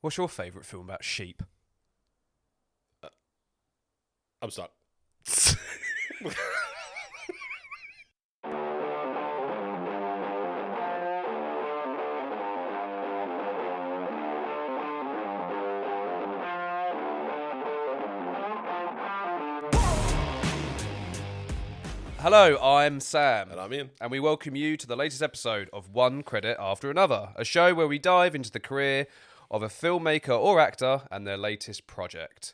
What's your favourite film about sheep? I'm stuck. Hello, I'm Sam. And I'm Ian. And we welcome you to the latest episode of One Credit After Another, a show where we dive into the career of a filmmaker or actor and their latest project.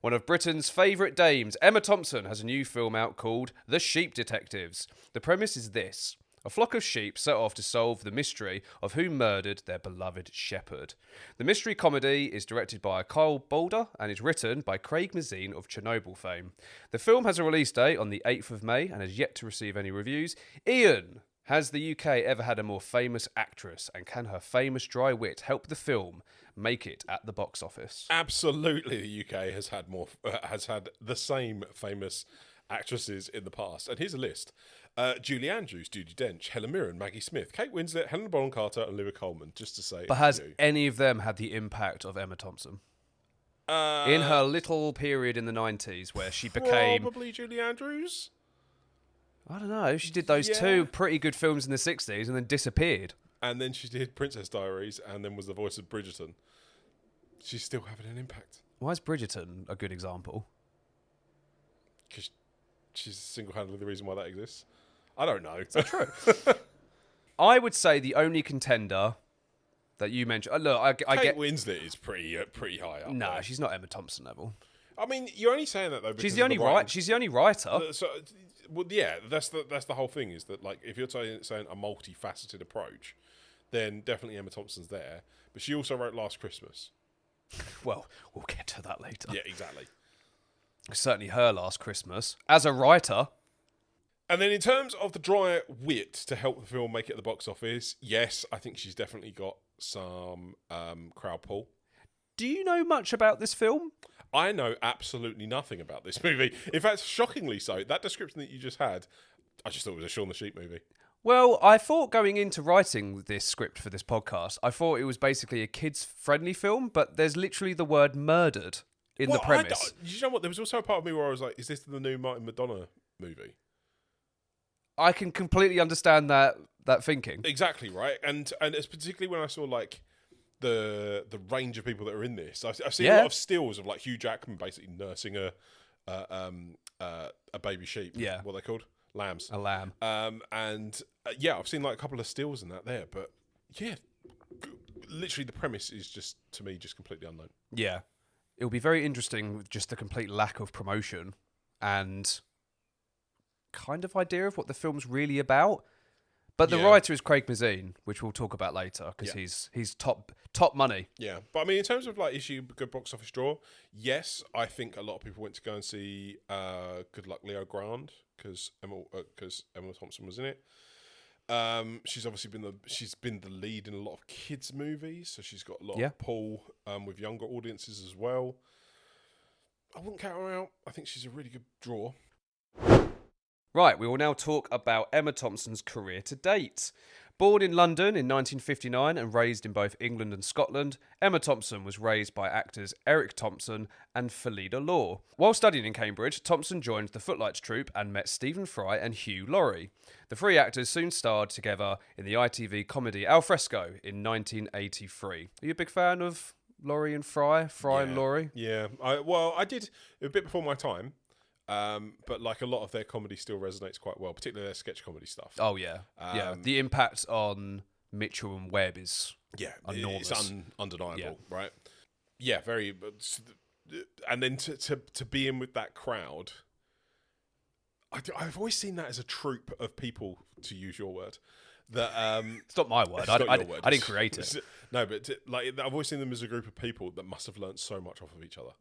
One of Britain's favourite dames, Emma Thompson, has a new film out called The Sheep Detectives. The premise is this. A flock of sheep set off to solve the mystery of who murdered their beloved shepherd. The mystery comedy is directed by Kyle Boulder and is written by Craig Mazin of Chernobyl fame. The film has a release date on the 8th of May and has yet to receive any reviews. Ian, has the UK ever had a more famous actress, and can her famous dry wit help the film make it at the box office? Absolutely, the UK has had the same famous actresses in the past. And here's a list. Julie Andrews, Judi Dench, Helen Mirren, Maggie Smith, Kate Winslet, Helena Bonham Carter, and Olivia Colman, just to say. But has any of them had the impact of Emma Thompson? In her little period in the 90s where she became... Probably Julie Andrews? I don't know. She did those two pretty good films in the 60s and then disappeared. And then she did Princess Diaries and then was the voice of Bridgerton. She's still having an impact. Why is Bridgerton a good example? Because she's single-handedly the reason why that exists. I don't know. Is that true? I would say the only contender that you mentioned... look, I Kate get... Winslet is pretty high up. No, there. She's not Emma Thompson level. I mean, you're only saying that though because She's the only writer. So, well, yeah, that's the whole thing. Is that like if you're saying a multifaceted approach, then definitely Emma Thompson's there. But she also wrote Last Christmas. Well, we'll get to that later. Yeah, exactly. Certainly her Last Christmas as a writer. And then in terms of the dry wit to help the film make it at the box office, yes, I think she's definitely got some crowd pull. Do you know much about this film? I know absolutely nothing about this movie. In fact, shockingly so. That description that you just had, I just thought it was a Shaun the Sheep movie. Well, I thought going into writing this script for this podcast, I thought it was basically a kids-friendly film, but there's literally the word murdered in the premise. You know what? There was also a part of me where I was like, is this the new Martin Madonna movie? I can completely understand that thinking. Exactly, right? And it's particularly when I saw like the range of people that are in this. I've seen a lot of stills of like Hugh Jackman basically nursing a baby sheep. Yeah. What are they called? Lambs. A lamb. I've seen like a couple of stills in that there, but yeah, literally the premise is just, to me, just completely unknown. Yeah. It'll be very interesting with just the complete lack of promotion and kind of idea of what the film's really about. But the writer is Craig Mazin, which we'll talk about later, because he's top money. Yeah, but I mean, in terms of like good box office draw, yes, I think a lot of people went to go and see Good Luck Leo Grande because Emma Thompson was in it. She's obviously been the lead in a lot of kids movies, so she's got a lot of pull with younger audiences as well. I wouldn't count her out. I think she's a really good draw. Right, we will now talk about Emma Thompson's career to date. Born in London in 1959 and raised in both England and Scotland, Emma Thompson was raised by actors Eric Thompson and Felida Law. While studying in Cambridge, Thompson joined the Footlights troupe and met Stephen Fry and Hugh Laurie. The three actors soon starred together in the ITV comedy Al Fresco in 1983. Are you a big fan of Laurie and Fry? And Laurie? Yeah, I did a bit before my time. But like a lot of their comedy still resonates quite well, particularly their sketch comedy stuff. Oh yeah, The impact on Mitchell and Webb is enormous. It's undeniable, right? Yeah, very. And then to be in with that crowd, I've always seen that as a troupe of people, to use your word. That it's not my word. I didn't create it. No, but I've always seen them as a group of people that must have learnt so much off of each other.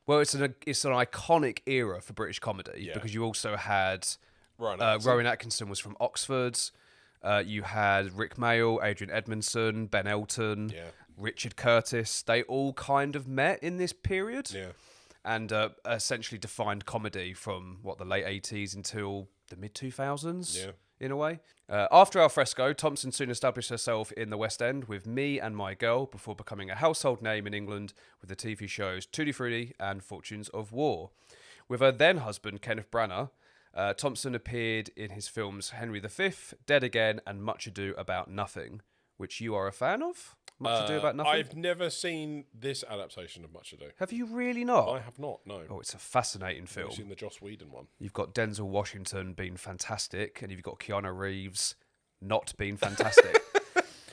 Well, it's an iconic era for British comedy because you also had Rowan Atkinson was from Oxford. You had Rick Mayall, Adrian Edmondson, Ben Elton, Richard Curtis. They all kind of met in this period and essentially defined comedy from the late 80s until the mid 2000s. in a way. After Alfresco, Thompson soon established herself in the West End with Me and My Girl before becoming a household name in England with the TV shows Tutti Frutti and Fortunes of War. With her then husband, Kenneth Branagh, Thompson appeared in his films Henry V, Dead Again, and Much Ado About Nothing, which you are a fan of? Much Ado About Nothing? I've never seen this adaptation of Much Ado. Have you really not? I have not, no. Oh, it's a fascinating film. I've seen the Joss Whedon one. You've got Denzel Washington being fantastic, and you've got Keanu Reeves not being fantastic.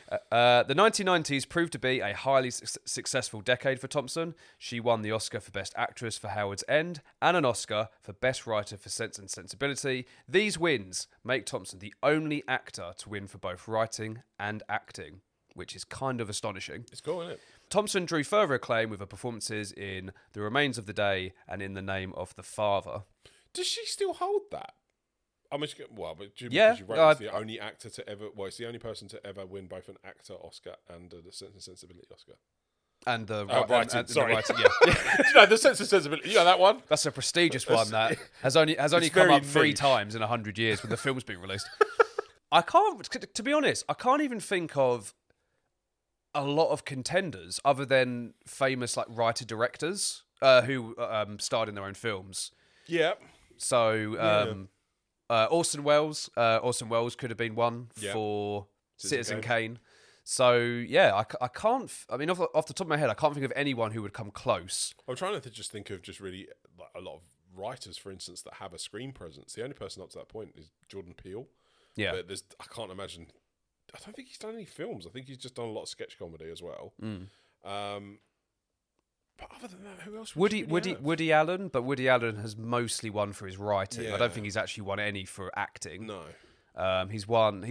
The 1990s proved to be a highly successful decade for Thompson. She won the Oscar for Best Actress for Howard's End and an Oscar for Best Writer for Sense and Sensibility. These wins make Thompson the only actor to win for both writing and acting, which is kind of astonishing. It's cool, isn't it? Thompson drew further acclaim with her performances in The Remains of the Day and In the Name of the Father. Does she still hold that? I'm just but Yeah, she wrote the only actor to ever. Well, it's the only person to ever win both an actor Oscar and the Sense and Sensibility Oscar. And the writing, sorry, the writing, yeah. No, the Sense and Sensibility. You know that one? That's a prestigious one that has only come up 3 times in 100 years when the film's been released. I can't, to be honest, I can't even think of a lot of contenders other than famous like writer directors who starred in their own films. Yeah. So. Orson Welles could have been one for Citizen Kane. So yeah, I can't. I mean, off the top of my head, I can't think of anyone who would come close. I'm trying to just think of just really like a lot of writers, for instance, that have a screen presence. The only person up to that point is Jordan Peele. Yeah, but I can't imagine. I don't think he's done any films. I think he's just done a lot of sketch comedy as well. But other than that, who else? Woody Allen, but Woody Allen has mostly won for his writing. Yeah. I don't think he's actually won any for acting. No. He's won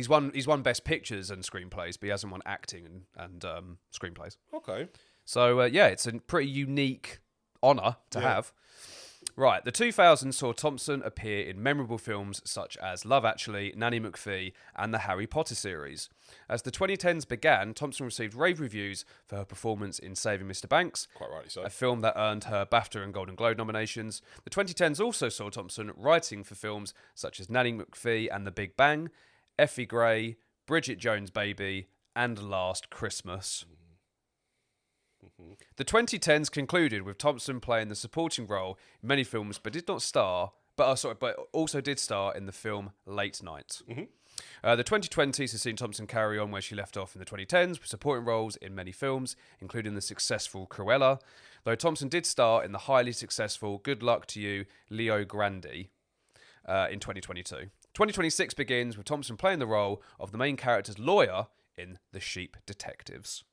Best Pictures and screenplays, but he hasn't won acting and screenplays. Okay. So it's a pretty unique honour to have. Right, the 2000s saw Thompson appear in memorable films such as Love Actually, Nanny McPhee, and the Harry Potter series. As the 2010s began, Thompson received rave reviews for her performance in Saving Mr. Banks, Quite rightly so. a film that earned her BAFTA and Golden Globe nominations. The 2010s also saw Thompson writing for films such as Nanny McPhee and The Big Bang, Effie Gray, Bridget Jones' Baby, and Last Christmas. The 2010s concluded with Thompson playing the supporting role in many films, but also did star in the film Late Night. The 2020s has seen Thompson carry on where she left off in the 2010s with supporting roles in many films, including the successful Cruella, though Thompson did star in the highly successful Good Luck to You, Leo Grande in 2022. 2026 begins with Thompson playing the role of the main character's lawyer in The Sheep Detectives.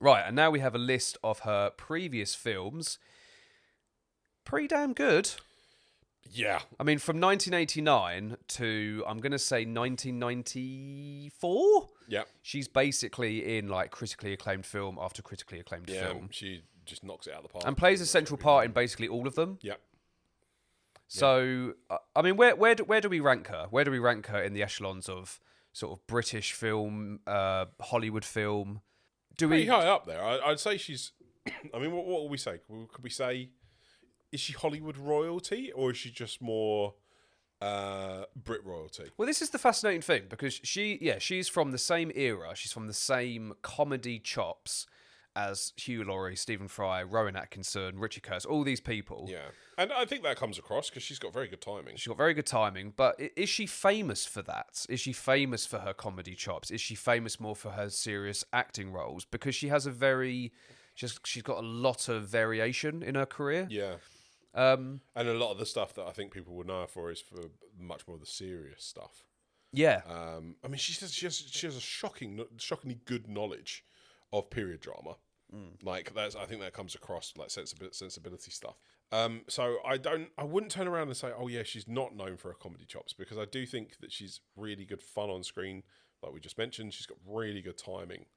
Right, and now we have a list of her previous films. Pretty damn good. Yeah. I mean, from 1989 to, I'm going to say 1994? Yeah. She's basically in, like, critically acclaimed film after critically acclaimed film. She just knocks it out of the park. And plays a central part in basically all of them. Yeah. So, I mean, where do we rank her? Where do we rank her in the echelons of sort of British film, Hollywood film? Pretty high up there. I'd say she's... I mean, what will we say? Could we say... Is she Hollywood royalty, or is she just more Brit royalty? Well, this is the fascinating thing, because she's from the same era. She's from the same comedy chops as Hugh Laurie, Stephen Fry, Rowan Atkinson, Richard Curtis, all these people. Yeah. And I think that comes across because she's got very good timing. She's got very good timing, but is she famous for that? Is she famous for her comedy chops? Is she famous more for her serious acting roles? Because she has she's got a lot of variation in her career. Yeah. And a lot of the stuff that I think people would know her for is for much more of the serious stuff. Yeah. I mean, she has a shockingly good knowledge of period drama. Like I think that comes across like sensibility stuff. So I wouldn't turn around and say, oh yeah, she's not known for her comedy chops, because I do think that she's really good fun on screen. Like we just mentioned, she's got really good timing.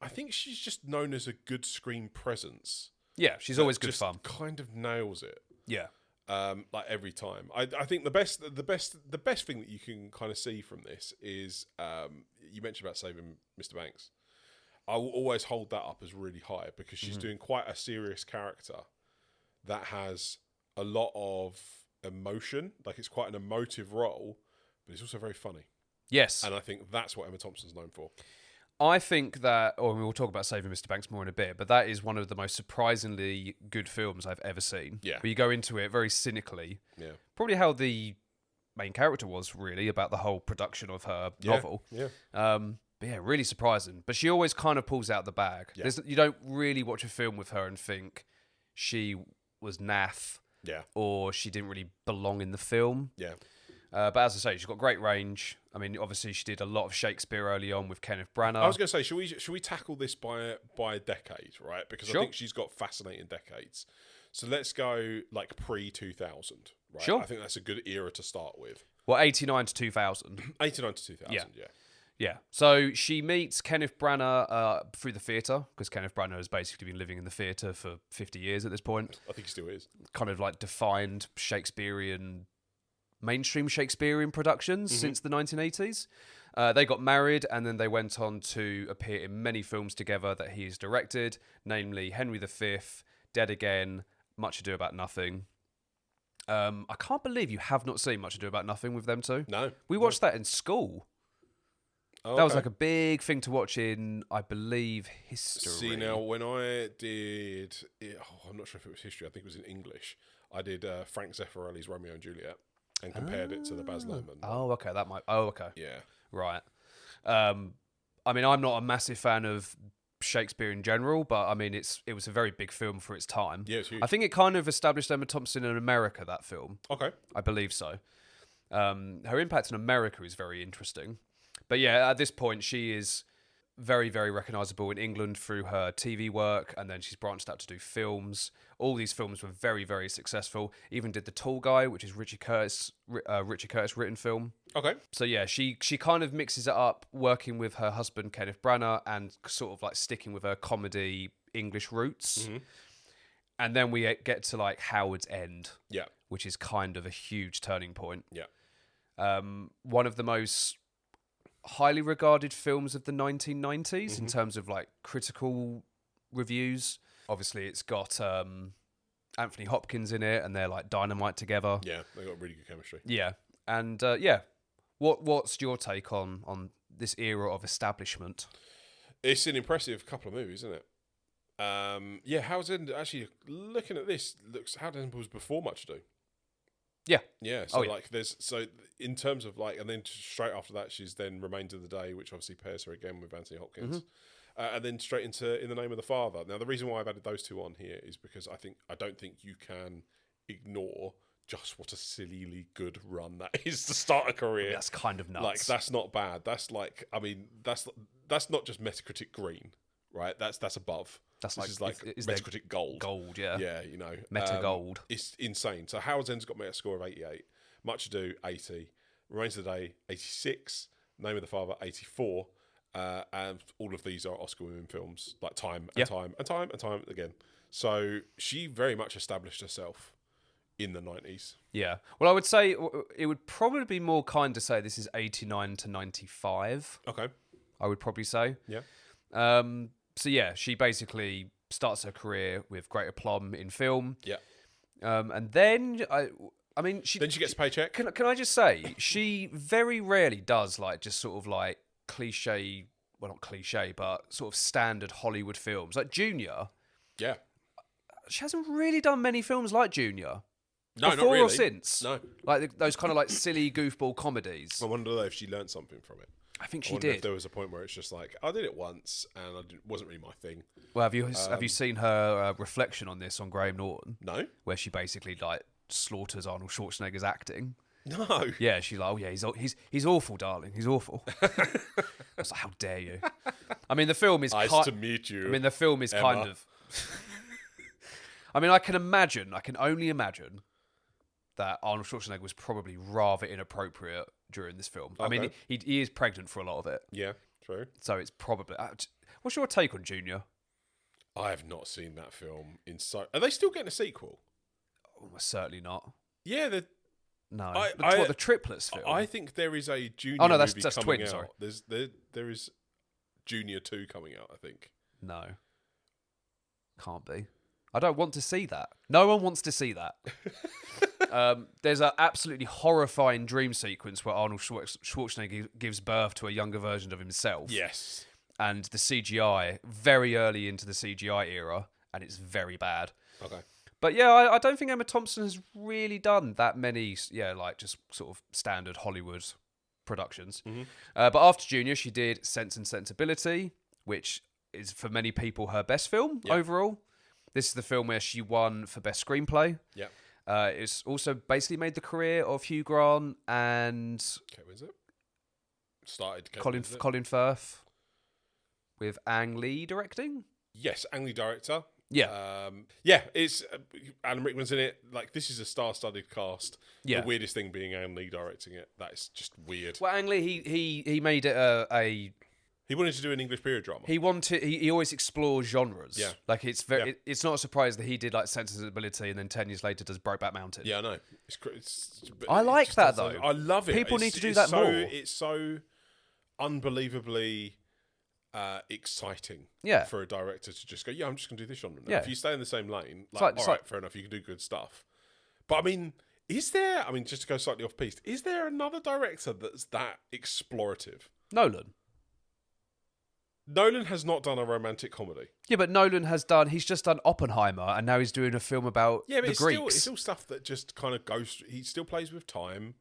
I think she's just known as a good screen presence. Yeah, she's always good fun. Kind of nails it. Yeah. Like every time. I think the best thing that you can kind of see from this is you mentioned about Saving Mr. Banks. I will always hold that up as really high, because she's doing quite a serious character that has a lot of emotion. Like, it's quite an emotive role, but he's also very funny. Yes. And I think that's what Emma Thompson's known for. I think that, or we'll talk about Saving Mr. Banks more in a bit, but that is one of the most surprisingly good films I've ever seen. Yeah. Where you go into it very cynically. Yeah. Probably how the main character was, really, about the whole production of her novel. Yeah. But yeah, really surprising. But she always kind of pulls out the bag. Yeah. You don't really watch a film with her and think she was naff Yeah. or she didn't really belong in the film. Yeah. But as I say, she's got great range. I mean, obviously, she did a lot of Shakespeare early on with Kenneth Branagh. I was going to say, should we tackle this by decade, right? Because Sure. I think she's got fascinating decades. So let's go like pre-2000, right? Sure. I think that's a good era to start with. Well, 89 to 2000. 89 to 2000, yeah. Yeah. So she meets Kenneth Branagh through the theatre, because Kenneth Branagh has basically been living in the theatre for 50 years at this point. I think he still is. Kind of like defined mainstream Shakespearean productions since the 1980s. They got married and then they went on to appear in many films together that he's directed, namely Henry V, Dead Again, Much Ado About Nothing. I can't believe you have not seen Much Ado About Nothing with them two. No. We watched that in school. Oh, That was okay. like a big thing to watch in, I believe, history. See, now, when I did it, I'm not sure if it was history, I think it was in English. I did Frank Zeffirelli's Romeo and Juliet and compared it to the Baz Luhrmann. Oh, okay. That might. Oh, okay. Yeah. Right. I mean, I'm not a massive fan of Shakespeare in general, but I mean, it was a very big film for its time. Yeah, it's huge. I think it kind of established Emma Thompson in America, that film. Okay. I believe so. Her impact in America is very interesting. But yeah, at this point, she is very, very recognisable in England through her TV work, and then she's branched out to do films. All these films were very, very successful. Even did The Tall Guy, which is Richard Curtis written film. Okay. So yeah, she kind of mixes it up, working with her husband Kenneth Branagh, and sort of like sticking with her comedy English roots. And then we get to like Howard's End, Yeah. which is kind of a huge turning point. Yeah. One of the most highly regarded films of the 1990s in terms of like critical reviews. Obviously, it's got Anthony Hopkins in it, and they're like dynamite together. Yeah. They got really good chemistry. Yeah, and yeah, what's your take on this era of establishment? It's an impressive couple of movies, isn't it? Yeah, Howard's End, actually, looking at this, Howard's End was before Much Ado. Yeah. Yeah, so yeah. like so in terms of like, and then straight after that, she's then Remains of the Day, which obviously pairs her again with Anthony Hopkins. And then straight into In the Name of the Father. Now, the reason why I've added those two on here is because I don't think you can ignore just what a sillily good run that is to start a career. That's kind of nuts. Like, that's not bad. That's like, I mean, that's not just Metacritic green, right? That's above. That's this like, is like is there Metacritic gold. Gold, yeah. Yeah, you know. Meta gold. It's insane. So Howard's End's got a score of 88. Much Ado, 80. Remains of the Day, 86. Name of the Father, 84. And all of these are Oscar-winning films, like time and time and time and time again. So she very much established herself in the 90s. Yeah. Well, I would say it would probably be more kind to say this is 89 to 95. Okay. I would probably say. Yeah. So yeah, she basically starts her career with great aplomb in film. Yeah. And then I mean, Then she gets a paycheck. Can I just say, she very rarely does like just sort of like cliche, well, not cliche, but sort of standard Hollywood films. Like Junior, Yeah. she hasn't really done many films like Junior. No, Before not really. or since. No. Like those kind of like silly goofball comedies. I wonder though if she learned something from it. I think I she wonder if did. there was a point where it's just like, I did it once and it wasn't really my thing. Well, have you seen her reflection on this on Graham Norton, No? where she basically like slaughters Arnold Schwarzenegger's acting? No. Yeah, she's like, oh yeah, he's awful, darling. He's awful. I was like, how dare you? I mean, the film is Nice to meet you. I mean, the film is Emma. kind of. I mean, I can only imagine that Arnold Schwarzenegger was probably rather inappropriate during this film. I mean, Okay. he is pregnant for a lot of it, Yeah, true. so it's probably. What's your take on Junior? I have not seen that film in so. Are they still getting a sequel? Oh, certainly not. Yeah, No, I- the triplets film. I think there is a Junior. Oh, no, that's movie coming twins, out. sorry. There is Junior 2 coming out. I think. No, can't be. I don't want to see that. No one wants to see that. There's an absolutely horrifying dream sequence where Arnold Schwarzenegger gives birth to a younger version of himself. Yes. And the CGI, very early into the CGI era, and it's very bad. Okay. But yeah, I don't think Emma Thompson has really done that many, like just sort of standard Hollywood productions. Mm-hmm. But after Junior, she did Sense and Sensibility, which is for many people her best film overall. This is the film where she won for best screenplay. Yeah. It's also basically made the career of Hugh Grant and Kate Winslet. Started Kate Colin Winslet. Colin Firth with Ang Lee directing. Yes, Ang Lee director. Yeah. It's Alan Rickman's in it. Like, this is a star-studded cast. Yeah. The weirdest thing being Ang Lee directing it. That is just weird. Well, Ang Lee, he made it a He wanted to do an English period drama. he always explores genres. Yeah. Like it's it's not a surprise that he did like Sense and Sensibility and then 10 years later does Brokeback Mountain. Yeah, I know. I like that though. I love it. People need to do that more. It's so unbelievably exciting. Yeah. For a director to just go, I'm just going to do this genre. Now. Yeah. If you stay in the same lane, like- all right, fair enough, you can do good stuff. But I mean, just to go slightly off piste, is there another director that's that explorative? Nolan. Nolan has not done a romantic comedy. Yeah, but Nolan he's just done Oppenheimer and now he's doing a film about Yeah, but the Greeks. it's still stuff that just kind of goes. He still plays with time.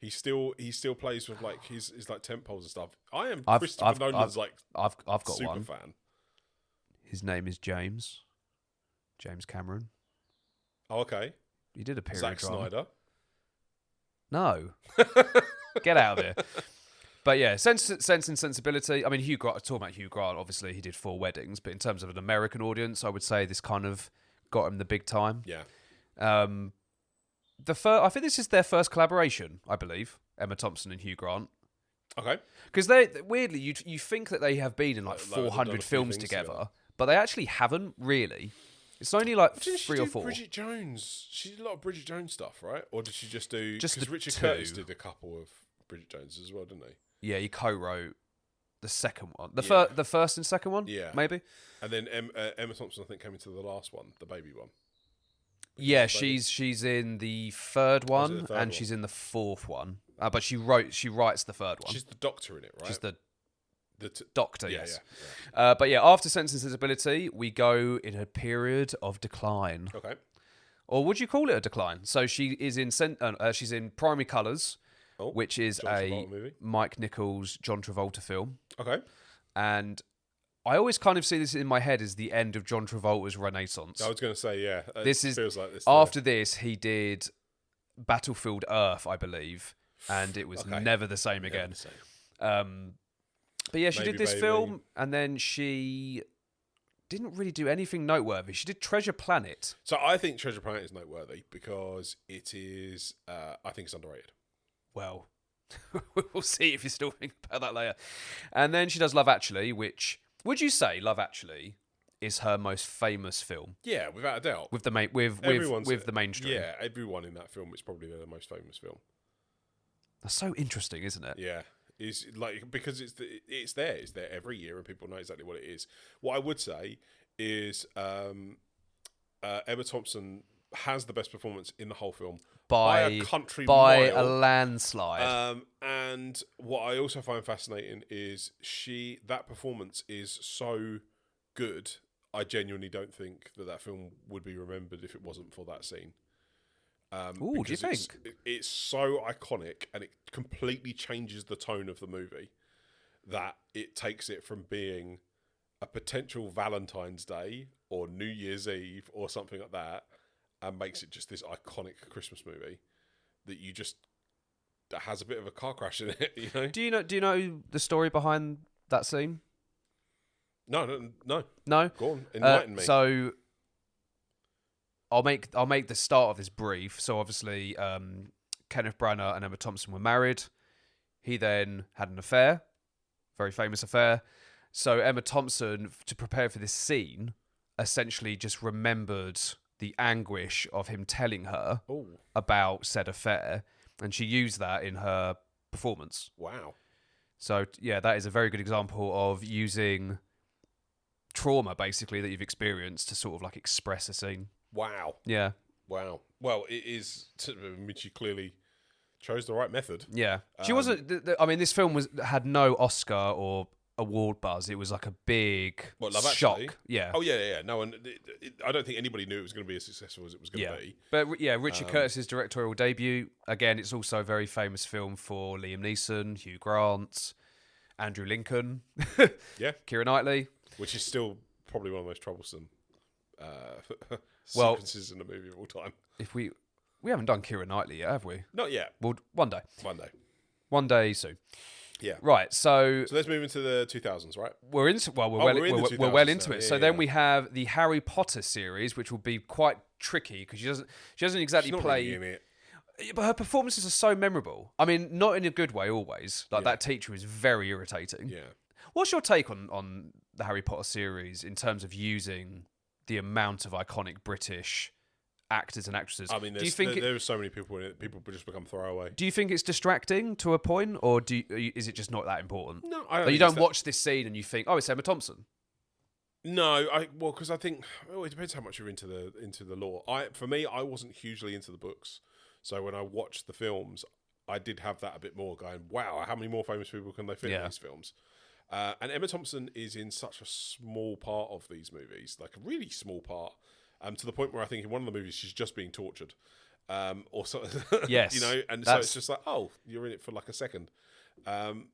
He still plays with like his like tent poles and stuff. I am Christopher Nolan's I've got super one. fan. His name is James Cameron. Oh, okay. He did a period Zack drama. Snyder. No. Get out of here. But yeah, Sense and Sensibility. I mean, talking about Hugh Grant, obviously he did 4 Weddings, but in terms of an American audience, I would say this kind of got him the big time. Yeah. I think this is their first collaboration, I believe, Emma Thompson and Hugh Grant. Okay. Because they weirdly, you think that they have been in like Like, they've done a 400 few films things together, but they actually haven't really. It's only like Didn't she 3 do or 4. Bridget Jones. She did a lot of Bridget Jones stuff, right? Or did she just do? Just Because the Richard 2. Curtis did a couple of Bridget Jones as well, didn't he? Yeah, he co-wrote the second one, Yeah. the first and second one. Yeah. Maybe. And then Emma Thompson, I think, came into the last one, the baby one. Yeah, Baby. she's in the third the one third and one? she's in the fourth one. But she writes the third one. She's the doctor in it, right? She's the the doctor. yeah, Yes. yeah. But yeah, after Sense and Sensibility, we go in a period of decline. Okay. Or would you call it a decline? So she is in she's in Primary Colours, Oh, which is John a Travolta movie. Mike Nichols, John Travolta film. Okay. And I always kind of see this in my head as the end of John Travolta's renaissance. I was going to say, yeah. This feels like this. After this, he did Battlefield Earth, I believe, and it was Okay. never the same Never again. the same. But yeah, she Maybe did this Baby. film, and then she didn't really do anything noteworthy. She did Treasure Planet. So I think Treasure Planet is noteworthy because it is, I think it's underrated. Well, we'll see if you still think about that later. And then she does Love Actually, which, would you say Love Actually is her most famous film Yeah, without a doubt. with the with the mainstream? Yeah, everyone in that film is probably their most famous film. That's so interesting, isn't it? Yeah, is like because it's there every year and people know exactly what it is. What I would say is Emma Thompson has the best performance in the whole film by a country by mile. a landslide. And what I also find fascinating is that performance is so good. I genuinely don't think that film would be remembered if it wasn't for that scene. Ooh, do you because think? it's so iconic and it completely changes the tone of the movie that it takes it from being a potential Valentine's Day or New Year's Eve or something like that and makes it just this iconic Christmas movie that has a bit of a car crash in it, you know? Do you know the story behind that scene? No. No. Go on, enlighten me. So I'll make the start of this brief. So obviously, Kenneth Branagh and Emma Thompson were married. He then had an affair, very famous affair. So Emma Thompson, to prepare for this scene, essentially just remembered the anguish of him telling her about said affair, and she used that in her performance. Wow. So yeah, that is a very good example of using trauma, basically, that you've experienced to sort of like express a scene. Wow. Yeah. Wow. Well, it is. I mean, she clearly chose the right method. Yeah, she wasn't. I mean, this film had no Oscar or award buzz. It was like a big shock. Actually? Yeah. Oh yeah. No one. I don't think anybody knew it was going to be as successful as it was going to be. But yeah, Richard Curtis's directorial debut. Again, it's also a very famous film for Liam Neeson, Hugh Grant, Andrew Lincoln, Yeah. Keira Knightley. Which is still probably one of the most troublesome sequences in a movie of all time. If we haven't done Keira Knightley yet, have we? Not yet. Well, one day. One day Soon. Yeah. Right. So let's move into the 2000s, right? we're into. Well, we're well into it. So then we have the Harry Potter series, which will be quite tricky because she doesn't exactly play. Really in it. But her performances are so memorable. I mean, not in a good way always. Like that teacher is very irritating. Yeah. What's your take on the Harry Potter series in terms of using the amount of iconic British actors and actresses? I mean, do you think there are so many people in it. People just become throwaway. Do you think it's distracting to a point, or is it just not that important? No, I don't. Like you don't watch this scene and you think, "Oh, it's Emma Thompson." No, because I think it depends how much you're into the lore. For me, I wasn't hugely into the books, so when I watched the films, I did have that a bit more. Going, wow, how many more famous people can they fit in these films? And Emma Thompson is in such a small part of these movies, like a really small part, to the point where I think in one of the movies she's just being tortured, or so. Yes, you know, and so it's just like, oh, you're in it for like a second, and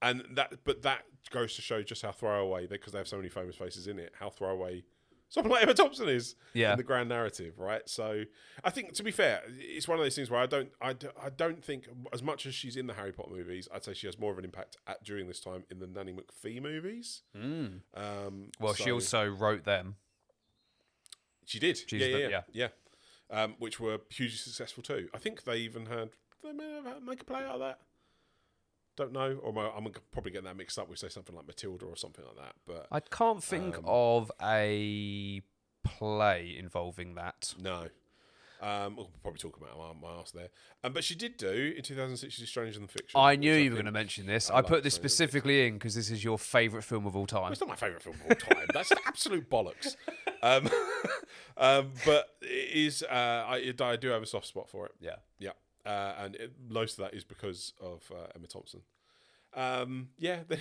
that goes to show just how throwaway because they have so many famous faces in it, how throwaway someone like Emma Thompson is in the grand narrative, right? So I think, to be fair, it's one of those things where I don't think, as much as she's in the Harry Potter movies, I'd say she has more of an impact during this time in the Nanny McPhee movies. She also wrote them. She did. Yeah. Which were hugely successful too. I think they even had. Did they make a play out of that? Don't know, or I'm probably getting that mixed up with, say, something like Matilda or something like that. But I can't think of a play involving that. No. We'll probably talk about my ass there. But she did do, in 2006, she did Stranger Than Fiction. I knew you were going to mention this. I put this specifically in because this is your favourite film of all time. Well, it's not my favourite film of all time. That's absolute bollocks. But it is. I do have a soft spot for it. Yeah. And most of that is because of Emma Thompson.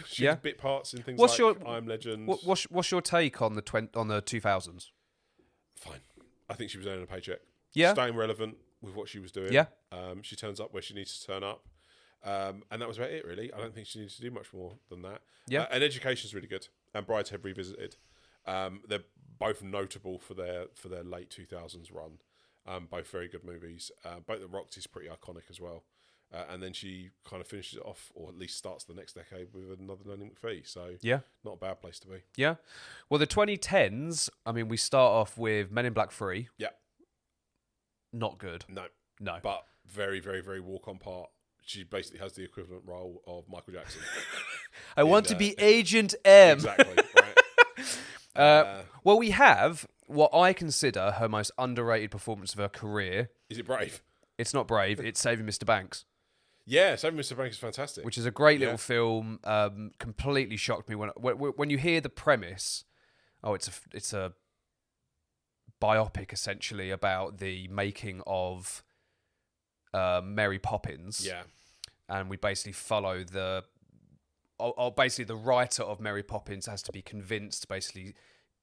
She has bit parts in things I Am Legend. What's your take on the 2000s? Fine. I think she was earning a paycheck. Yeah. Staying relevant with what she was doing. Yeah. She turns up where she needs to turn up. And that was about it, really. I don't think she needs to do much more than that. Yeah. And Education's really good. And Brideshead Revisited. They're both notable for their late 2000s run. Both very good movies. Both the Rocked is pretty iconic as well. And then she kind of finishes it off, or at least starts the next decade with another Nanny McPhee. So not a bad place to be. Yeah. Well, the 2010s, I mean, we start off with Men in Black 3. Yeah. Not good. No. But very, very, very walk-on part. She basically has the equivalent role of Michael Jackson. I want to be Agent M. Exactly, right. Well, we have what I consider her most underrated performance of her career. Is it Brave? It's not Brave. It's Saving Mr. Banks. Yeah, Saving Mr. Banks is fantastic. Which is a great little film. Completely shocked me when you hear the premise. Oh, it's a biopic essentially about the making of Mary Poppins. Yeah, and we basically follow basically the writer of Mary Poppins has to be convinced to basically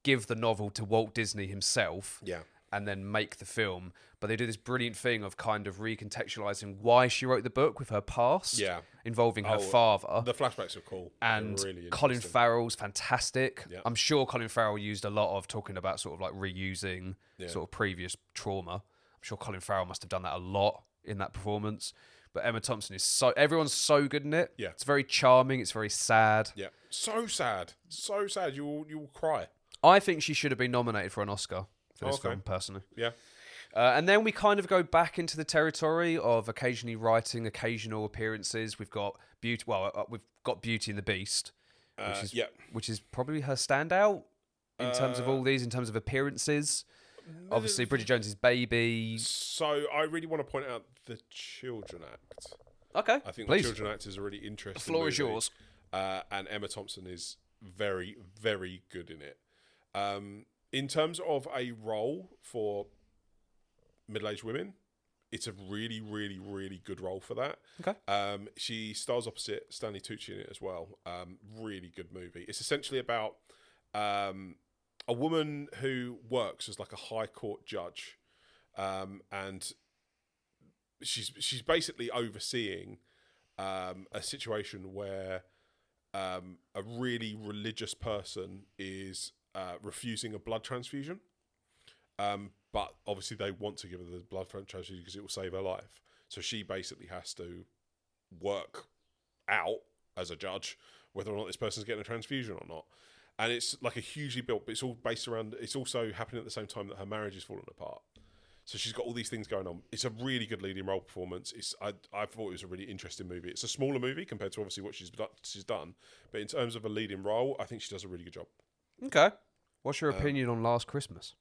give the novel to Walt Disney himself. Yeah. And then make the film. But they do this brilliant thing of kind of recontextualizing why she wrote the book with her past. Yeah. Involving her father. The flashbacks are cool. And really Colin Farrell's fantastic. Yeah. I'm sure Colin Farrell used a lot of talking about sort of like reusing sort of previous trauma. I'm sure Colin Farrell must have done that a lot in that performance. But Emma Thompson is everyone's so good in it. Yeah. It's very charming. It's very sad. Yeah. So sad. So sad. You will cry. I think she should have been nominated for an Oscar for this film, personally. Yeah. And then we kind of go back into the territory of occasionally writing, occasional appearances. We've got Beauty. Well, we've got Beauty and the Beast, which is probably her standout in terms of all these, in terms of appearances. Obviously, Bridget Jones's Baby. So I really want to point out the Children Act. Okay, I think please. The Children Act is a really interesting. The floor movie. is yours. And Emma Thompson is very, very good in it. In terms of a role for middle-aged women. It's a really, really, really good role for that. Okay. She stars opposite Stanley Tucci in it as well. Really good movie. It's essentially about a woman who works as like a high court judge, and she's basically overseeing a situation where a really religious person is refusing a blood transfusion. But obviously they want to give her the blood transfusion because it will save her life. So she basically has to work out as a judge whether or not this person's getting a transfusion or not. And it's like a hugely built, but it's all based around, it's also happening at the same time that her marriage is falling apart. So she's got all these things going on. It's a really good leading role performance. I thought it was a really interesting movie. It's a smaller movie compared to obviously what she's done. But in terms of a leading role, I think she does a really good job. Okay. What's your opinion on Last Christmas?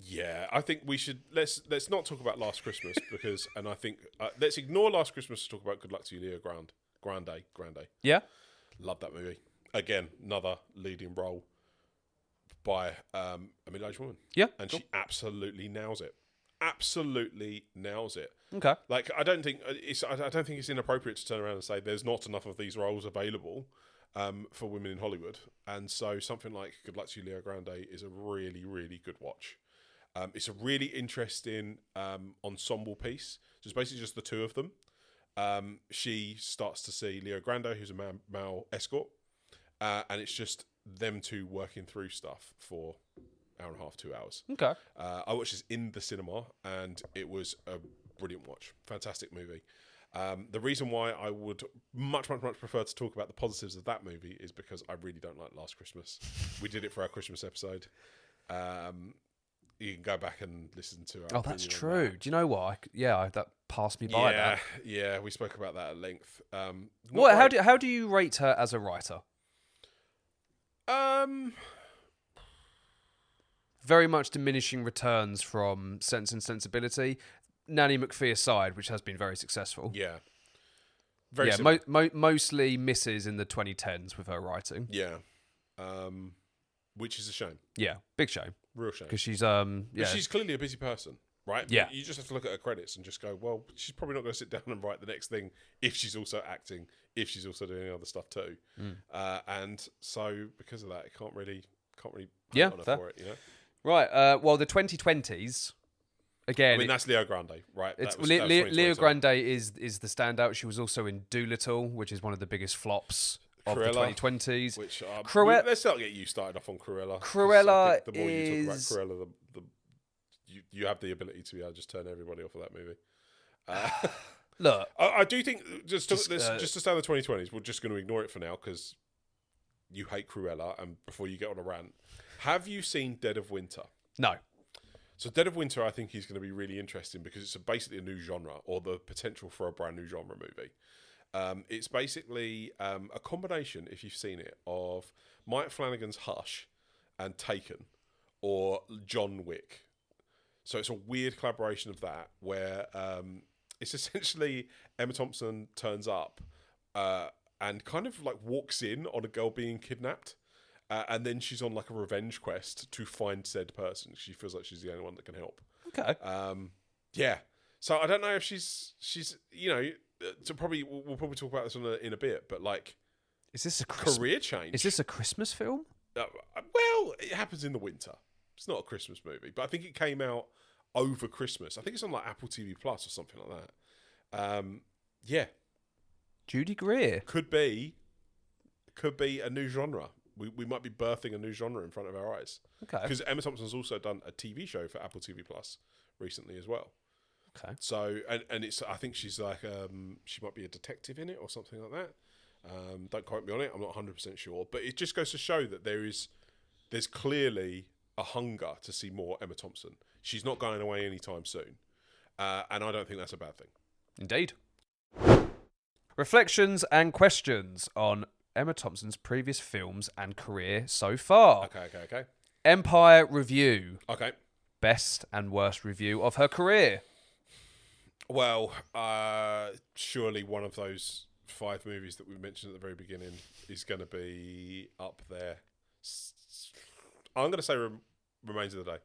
Yeah, I think we should let's not talk about Last Christmas because, and I think let's ignore Last Christmas to talk about Good Luck to You, Leo Grande. Yeah. Love that movie. Again, another leading role by a middle-aged woman. Yeah. And cool. she absolutely nails it. Absolutely nails it. Okay. Like I don't think it's inappropriate to turn around and say there's not enough of these roles available for women in Hollywood, and so something like Good Luck to You, Leo Grande is a really, really good watch. It's a really interesting ensemble piece. So it's basically just the two of them. She starts to see Leo Grande, who's a male escort, and it's just them two working through stuff for hour and a half, 2 hours. Okay. I watched this in the cinema, and it was a brilliant watch. Fantastic movie. The reason why I would much prefer to talk about the positives of that movie is because I really don't like Last Christmas. We did it for our Christmas episode. You can go back and listen to our Oh, that's true. Do you know what? That passed me by. Yeah, we spoke about that at length. How do you rate her as a writer? Very much diminishing returns from Sense and Sensibility. Nanny McPhee aside, which has been very successful. Yeah. Mostly misses in the 2010s with her writing. Yeah. Which is a shame. Yeah, big shame. Real shame. Because she's But she's clearly a busy person, right? Yeah. You just have to look at her credits and just go, well, she's probably not going to sit down and write the next thing if she's also acting, if she's also doing other stuff too. And so because of that, it can't really put on her for it, you know? Right. Well, the 2020s. Again, I mean, that's Leo Grande, right? Leo Grande is the standout. She was also in Doolittle, which is one of the biggest flops of the 2020s. Which Cruella. Let's not get you started off on Cruella. Cruella the more you talk is about Cruella, you have the ability to be able to just turn everybody off of that movie. Look, I do think just to stay on the 2020s, we're just going to ignore it for now because you hate Cruella. And before you get on a rant, have you seen Dead of Winter? No. So Dead of Winter, I think, is going to be really interesting because it's basically a new genre or the potential for a brand new genre movie. It's basically a combination, if you've seen it, of Mike Flanagan's Hush and Taken or John Wick. So it's a weird collaboration of that where it's essentially Emma Thompson turns up and kind of like walks in on a girl being kidnapped. And then she's on like a revenge quest to find said person. She feels like she's the only one that can help. Okay. Yeah. So I don't know if she's we'll probably talk about this in a bit, but like, is this a career change? Is this a Christmas film? Well, it happens in the winter. It's not a Christmas movie, but I think it came out over Christmas. I think it's on like Apple TV Plus or something like that. Yeah. Judy Greer. Could be a new genre. We might be birthing a new genre in front of our eyes. Okay. Because Emma Thompson's also done a TV show for Apple TV Plus recently as well. Okay. So and it's I think she's like she might be a detective in it or something like that. Don't quote me on it. I'm not 100% sure, but it just goes to show that there's clearly a hunger to see more Emma Thompson. She's not going away anytime soon, and I don't think that's a bad thing. Indeed. Reflections and questions on Emma Thompson's previous films and career so far. Okay. Empire review. Okay. Best and worst review of her career. Well, surely one of those 5 movies that we mentioned at the very beginning is going to be up there. I'm going to say Remains of the Day.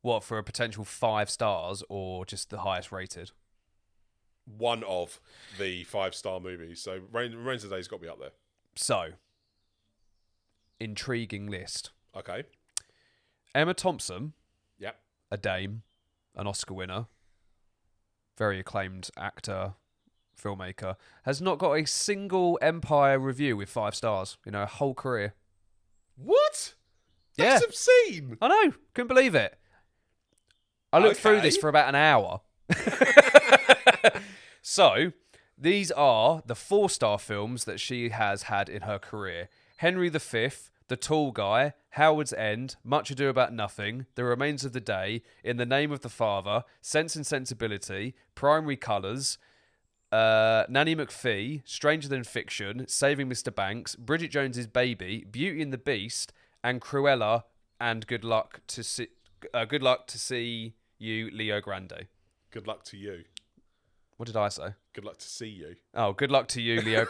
What, for a potential 5 stars or just the highest rated? One of the 5-star movies. So Remains of the Day's got to be up there. So, intriguing list. Okay. Emma Thompson, Yep. a Dame, an Oscar winner, very acclaimed actor, filmmaker, has not got a single Empire review with 5 stars in her whole career. What? Yeah. That's obscene. I know. Couldn't believe it. I looked through this for about an hour. So, these are the 4-star films that she has had in her career. Henry V, The Tall Guy, Howard's End, Much Ado About Nothing, The Remains of the Day, In the Name of the Father, Sense and Sensibility, Primary Colours, Nanny McPhee, Stranger Than Fiction, Saving Mr. Banks, Bridget Jones's Baby, Beauty and the Beast, and Cruella, and Good Luck to see you, Leo Grande. Good luck to you. What did I say? Good luck to see you. Oh, good luck to you, Leo.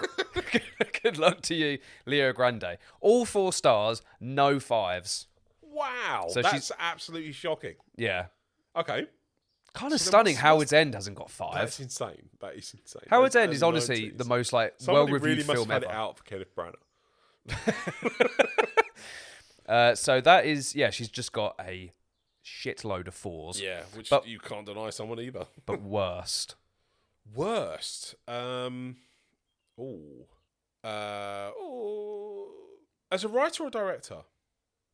Good luck to you, Leo Grande. All 4 stars, no 5s. Wow. So that's absolutely shocking. Yeah. Okay. Kind of So stunning. Howard's End hasn't got 5. That's insane. That is insane. Howard's That's End is honestly 90s. the most like Somebody well-reviewed really must film have had ever. it out for Kenneth Branagh. So that is, yeah, she's just got a shitload of 4s. Yeah, which But- you can't deny someone either. But worst. Worst. As a writer or director?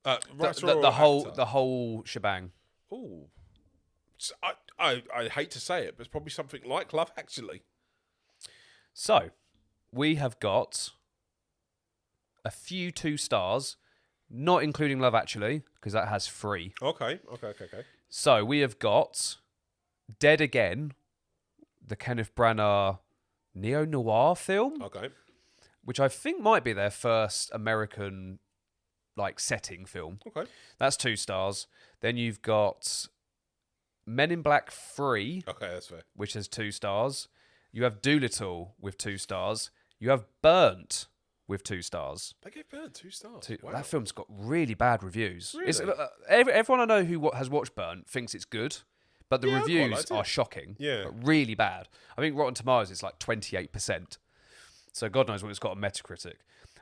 Writer or The whole actor? the whole shebang. Ooh. I hate to say it, but it's probably something like Love Actually. So we have got a few 2 stars, not including Love Actually, because that has 3. Okay. So we have got Dead Again, the Kenneth Branagh neo-noir film, Okay. which I think might be their first American like setting film. Okay. That's 2 stars. Then you've got Men in Black 3, Okay, that's fair. which has 2 stars. You have Doolittle with 2 stars. You have Burnt with 2 stars. They gave Burnt 2 stars. Wow. That film's got really bad reviews. It's, Really? everyone I know who has watched Burnt thinks it's good, but the Yeah, I quite reviews liked it. are shocking. Yeah. But really bad. I think Rotten Tomatoes is like 28%. So God knows what it's got on Metacritic.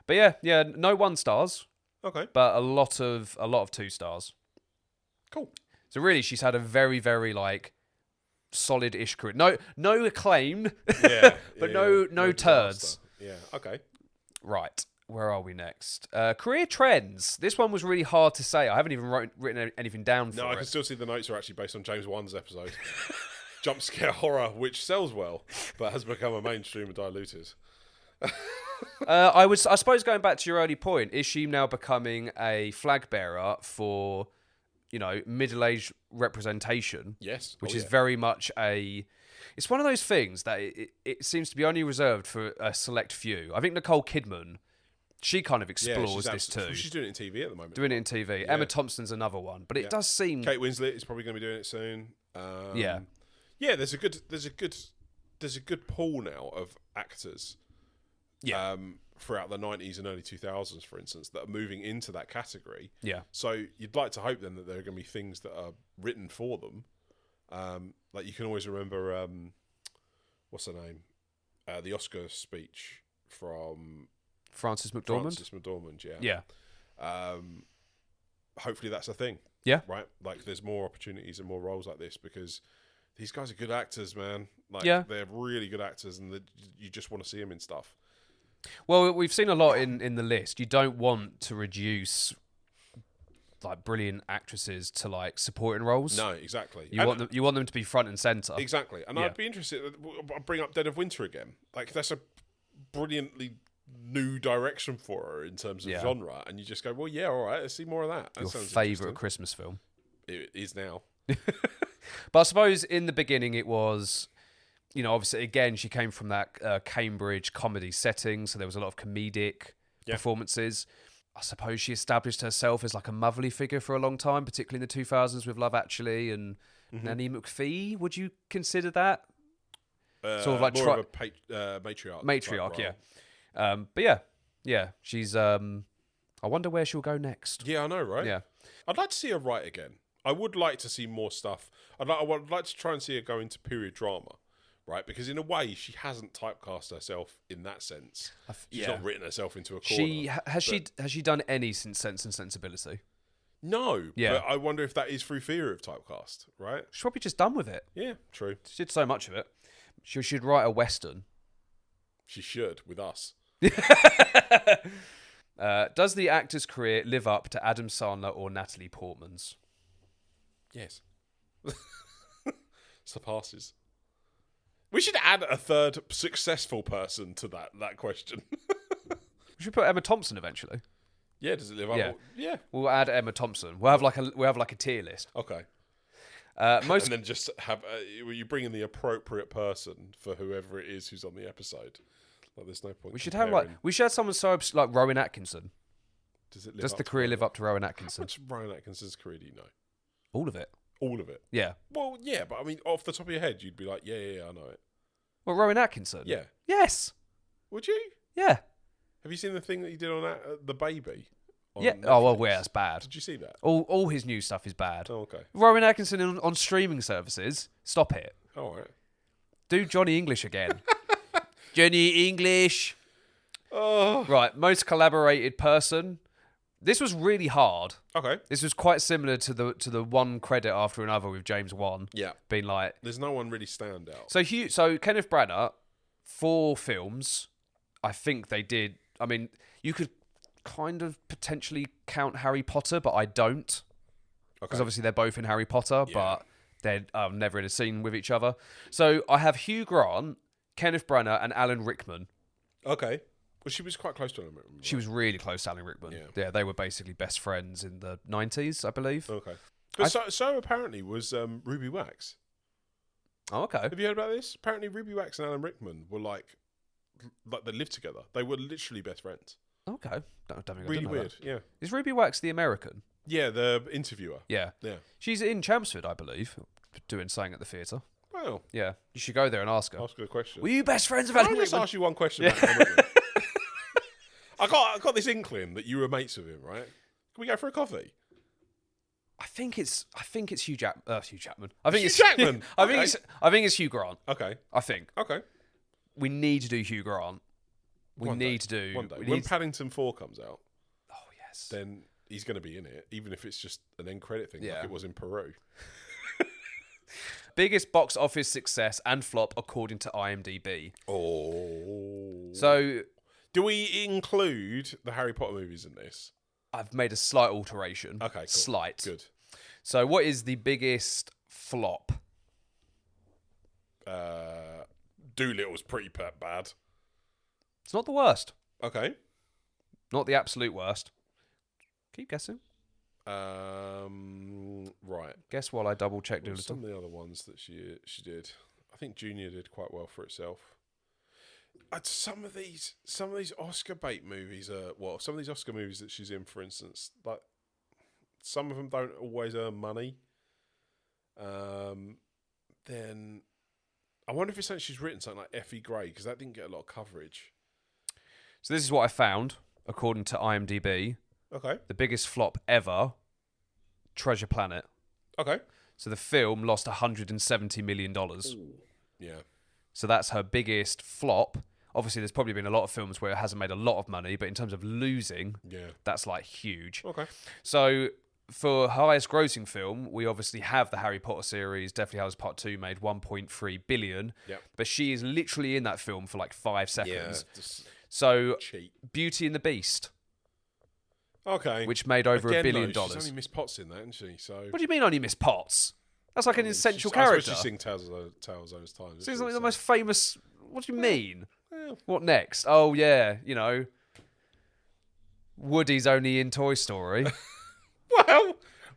But yeah, no 1 stars, Okay. but a lot of 2 stars. Cool. So really, she's had a very, very like solid-ish career. No acclaim, Yeah. but yeah. no turds. disaster. Yeah. Okay. Right, where are we next? Career trends. This one was really hard to say. I haven't even written anything down for No, I it. can still see the notes are actually based on James Wan's episode. Jump scare horror, which sells well, but has become a mainstream and diluted. I suppose going back to your early point, is she now becoming a flag bearer for, middle-aged representation? Yes. Which Oh, is yeah. very much it's one of those things that it seems to be only reserved for a select few. I think Nicole Kidman, she kind of explores she's this too. She's doing it in TV at the moment. Doing it in TV. Yeah. Emma Thompson's another one, but it does seem Kate Winslet is probably going to be doing it soon. Yeah. Yeah. There's a good pool now of actors. Yeah. Throughout the 90s and early 2000s, for instance, that are moving into that category. Yeah. So you'd like to hope then that there are going to be things that are written for them. Like you can always remember, what's her name? The Oscar speech from Frances McDormand. Frances McDormand, yeah. Yeah. Hopefully that's a thing. Yeah. Right? Like there's more opportunities and more roles like this because these guys are good actors, man. Like Yeah. they're really good actors and you just want to see them in stuff. Well, we've seen a lot in the list. You don't want to reduce like brilliant actresses to like supporting roles. No, exactly. You want them to be front and center. Exactly. And Yeah. I'd be interested. I'll bring up Dead of Winter again. Like that's a brilliantly new direction for her in terms of genre. And you just go, well, yeah, all right. Let's see more of that. That Your sounds favorite interesting. Christmas film. It is now. But I suppose in the beginning it was, obviously again she came from that Cambridge comedy setting, so there was a lot of comedic performances. I suppose she established herself as like a motherly figure for a long time, particularly in the 2000s with Love Actually and Nanny McPhee. Would you consider that? Sort of like more of a matriarch. Matriarch, type yeah. role. But yeah, she's. I wonder where she'll go next. Yeah, I know, right? Yeah. I'd like to see her write again. I would like to see more stuff. I would like to try and see her go into period drama, right? Because in a way, she hasn't typecast herself in that sense. She's not written herself into a corner. Has she done any since Sense and Sensibility? No. Yeah. But I wonder if that is through fear of typecast, right? She's probably just done with it. Yeah, true. She did so much of it. She should write a Western. She should, with us. Does the actor's career live up to Adam Sandler or Natalie Portman's? Yes. Surpasses. We should add a third successful person to that question. We should put Emma Thompson eventually. Yeah, does it live up? Yeah. Yeah. We'll add Emma Thompson. We'll have like a tier list. Okay. Most And then just have you bring in the appropriate person for whoever it is who's on the episode. Like, there's no point. we should have someone so like Rowan Atkinson. Does the career live up to Rowan How Atkinson? much Rowan Atkinson's career do you know? All of it. All of it. Yeah. Well, yeah, but I mean, off the top of your head, you'd be like, yeah, I know it. Well, Rowan Atkinson. Yeah. Yes. Would you? Yeah. Have you seen the thing that he did on The Baby? On Yeah. Netflix? Oh well, yeah, it's bad. Did you see that? All his new stuff is bad. Oh, okay. Rowan Atkinson on streaming services. Stop it. All right. Do Johnny English again. Johnny English. Oh. Right. Most collaborated person. This was really hard. Okay. This was quite similar to the one credit after another with James Wan. Yeah. Being like, There's no one really stand out. so Kenneth Branagh, 4 films. I think they did. I mean, you could kind of potentially count Harry Potter, but I don't. Because obviously they're both in Harry Potter, but they're never in a scene with each other. So I have Hugh Grant, Kenneth Branagh, and Alan Rickman. Okay. Well, she was quite close to him. Right? She was really close to Alan Rickman. Yeah, they were basically best friends in the 90s, I believe. Okay. But so apparently was Ruby Wax. Oh, okay. Have you heard about this? Apparently Ruby Wax and Alan Rickman were like they lived together. They were literally best friends. Okay. Don't think I Really did know weird. that. Yeah. Is Ruby Wax the American? Yeah, the interviewer. Yeah. Yeah. She's in Chelmsford, I believe, doing something at the theatre. Well, Yeah. You should go there and ask her. ask her a question. Were you best friends with Can Alan I just Rickman? ask you one question about Alan Rickman? I got this inkling that you were mates with him, right? Can we go for a coffee? I think it's Hugh Jackman. I think Hugh it's Jackman? I think it's Hugh Grant. Okay. I think Okay. we need to do Hugh Grant. One day. When Paddington 4 comes out, Oh yes. then he's going to be in it, even if it's just an end credit thing, Yeah. like it was in Peru. Biggest box office success and flop according to IMDb. Oh. So do we include the Harry Potter movies in this? I've made a slight alteration. Okay, cool. Slight. Good. So what is the biggest flop? Doolittle's pretty bad. It's not the worst. Okay. Not the absolute worst. Keep guessing. Right. Guess while I double check What were some Doolittle. of the other ones that she did. I think Junior did quite well for itself. Some of these Oscar bait movies some of these Oscar movies that she's in, for instance, like some of them don't always earn money. Then I wonder if it's something she's written, something like Effie Gray, because that didn't get a lot of coverage. So this is what I found according to IMDb. Okay. The biggest flop ever. Treasure Planet. Okay. So the film lost $170 million. Yeah. So that's her biggest flop. Obviously, there's probably been a lot of films where it hasn't made a lot of money, but in terms of losing, that's like huge. Okay. So for highest grossing film, we obviously have the Harry Potter series. Deathly Hallows Part 2 made $1.3 billion. Yep. But she is literally in that film for like 5 seconds. Yeah. So Cheap. Beauty and the Beast, Okay. which made over $1 billion. She's only Miss Potts in that, isn't she? So. What do you mean only Miss Potts? That's like an essential I character. suppose she sings Tales of Those Times. She's like the most famous. What do you mean? Well. What next? Oh yeah, Woody's only in Toy Story.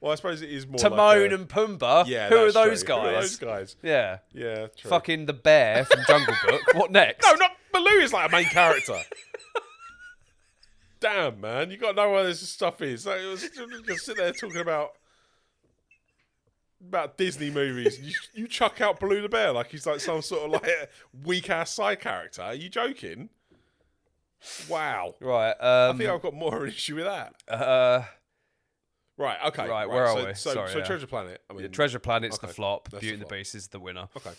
Well, I suppose it is more Timon like and Pumbaa. Yeah, Who are that's those true. guys? Who are those guys? Yeah. Yeah, true. Fucking the bear from Jungle Book. What next? No, not Baloo is like a main character. Damn, man, you got to know where this stuff is. Like, you can sit there talking about Disney movies. You chuck out Baloo the bear like he's like some sort of like weak ass side character. Are you joking? Wow. Right. I think I've got more of an issue with that. Right. Okay. Right, where are we? So Sorry, yeah. Treasure Planet. I mean, Treasure Planet's okay, the flop. that's Beauty the and the flop. Beast is the winner. Okay.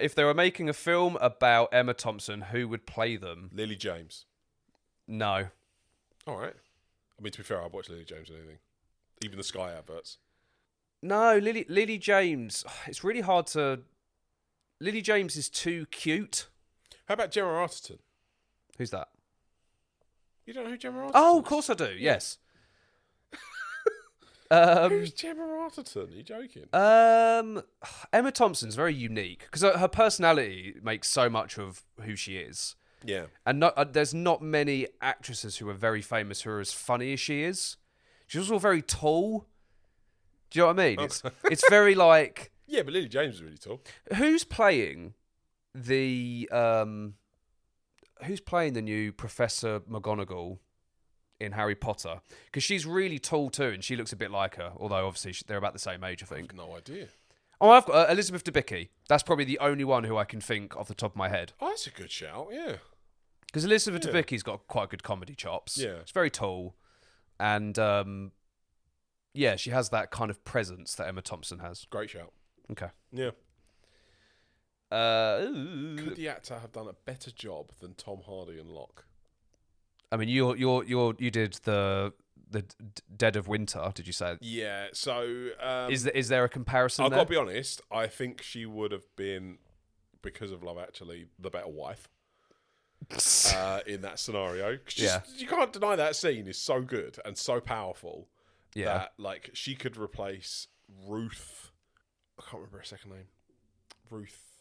If they were making a film about Emma Thompson, who would play them? Lily James. No. All right. I mean, to be fair, I've watched Lily James and anything, even the Sky adverts. No, Lily James. It's really hard to. Lily James is too cute. How about Gemma Arterton? Who's that? You don't know who Gemma Arterton is? Oh, of course I do. Yes. Who's Gemma Arterton? Are you joking? Emma Thompson's very unique because her personality makes so much of who she is. Yeah. And there's not many actresses who are very famous who are as funny as she is. She's also very tall. Do you know what I mean? It's very like... Yeah, but Lily James is really tall. Who's playing the new Professor McGonagall in Harry Potter? Because she's really tall too, and she looks a bit like her. Although obviously they're about the same age, I think. I have no idea. Oh, I've got Elizabeth Debicki. That's probably the only one who I can think off the top of my head. Oh, that's a good shout. Yeah. Because Elizabeth Debicki's got quite good comedy chops. Yeah. She's very tall, and yeah, she has that kind of presence that Emma Thompson has. Great shout. Okay. Yeah. Could the actor have done a better job than Tom Hardy and Locke? I mean, you did the Dead of Winter. Did you say? Yeah. So is there a comparison? I've there? got to be honest. I think she would have been, because of Love Actually, the better wife in that scenario. You can't deny that scene is so good and so powerful. Yeah. That like she could replace Ruth. I can't remember her second name. Ruth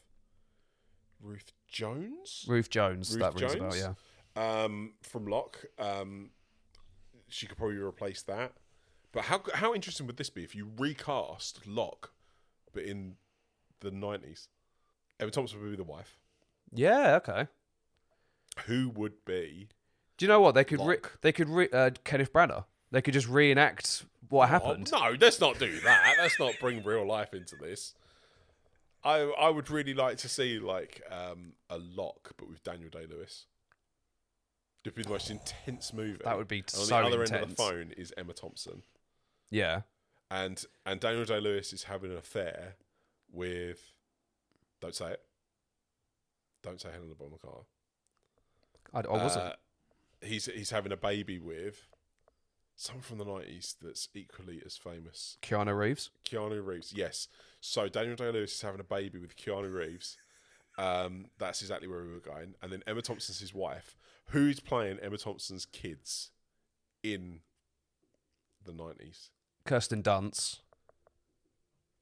Jones. Ruth Jones. That rings a bell. Yeah. From Locke. She could probably replace that. But how interesting would this be if you recast Locke, but in the 90s? Emma Thompson would be the wife. Yeah. Okay. Who would be? Do you know what they could? Locke? Kenneth Branagh. They could just reenact what happened. No, let's not do that. Let's not bring real life into this. I would really like to see like a Locke, but with Daniel Day-Lewis. It'd be the most intense movie. That would be and so on the other intense. end of the phone is Emma Thompson. Yeah. And Daniel Day-Lewis is having an affair with... Don't say it. Don't say Helena Bonham Carter. I wasn't. He's having a baby with someone from the 90s that's equally as famous. Keanu Reeves. Keanu Reeves, yes. So Daniel Day-Lewis is having a baby with Keanu Reeves. That's exactly where we were going. And then Emma Thompson's his wife. Who's playing Emma Thompson's kids in the 90s? Kirsten Dunst.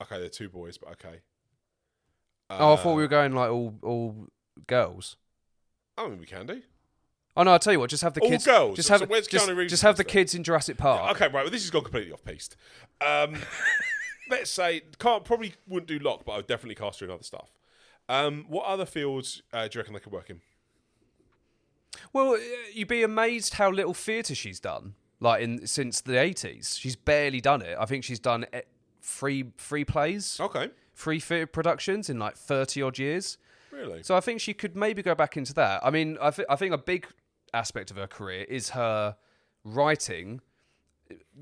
Okay, they're two boys, but okay. I thought we were going like all girls. I mean, we can do. Oh no! I'll tell you what. Just have the All kids. girls. Just So have where's Keanu Reeves just have the then? kids in Jurassic Park. Okay, right. Well, this has gone completely off piste. Let's say probably wouldn't do Locke, but I would definitely cast her in other stuff. What other fields do you reckon they could work in? Well, you'd be amazed how little theatre she's done. Like since the 80s, she's barely done it. I think she's done free plays, Okay, free theatre productions in like 30 odd years. really? So I think she could maybe go back into that. I mean, I think a big aspect of her career is her writing,